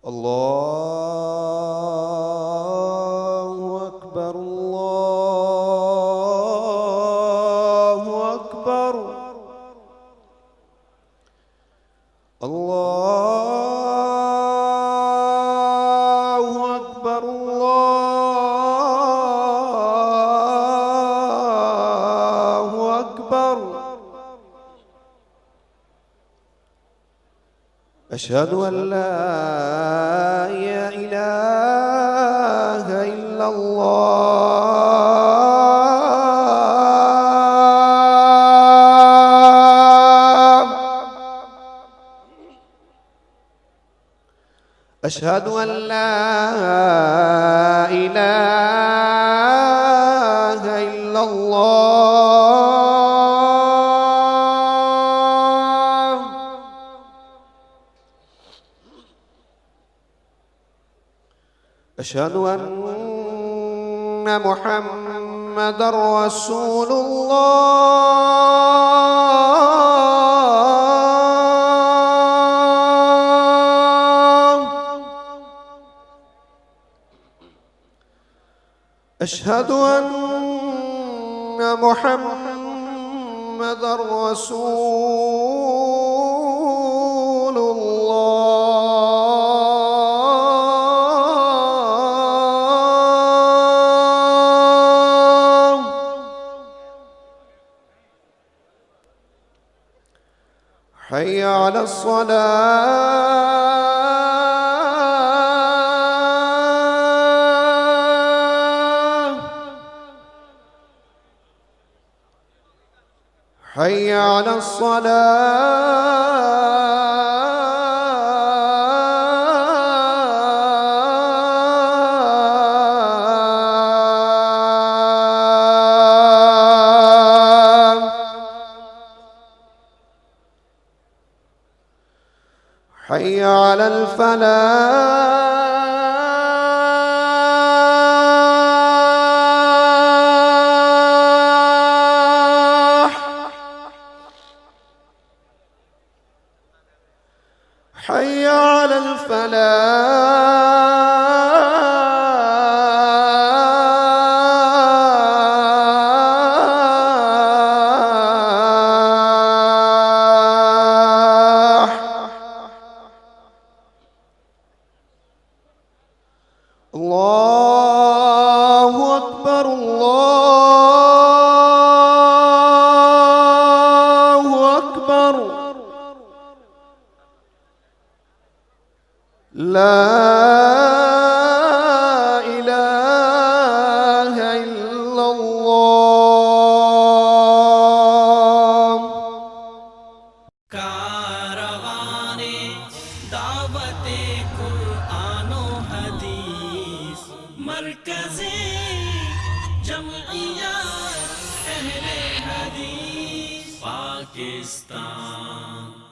الله أكبر الله أكبر الله أكبر الله أكبر. أشهد أن لا إله إلا الله. أشهد أن لا إله إلا الله. أشهد أن محمدًا رسول الله. أشهد أن محمدًا رسول الله. حي على الصلاة. حي على الصلاة. حي على الفلاح. حي على الفلاح. الله أكبر الله أكبر. لا إله إلا الله. कारवाने दावते कुरान व हदीस मरकज़े जमइयत अहले हदीस पाकिस्तान।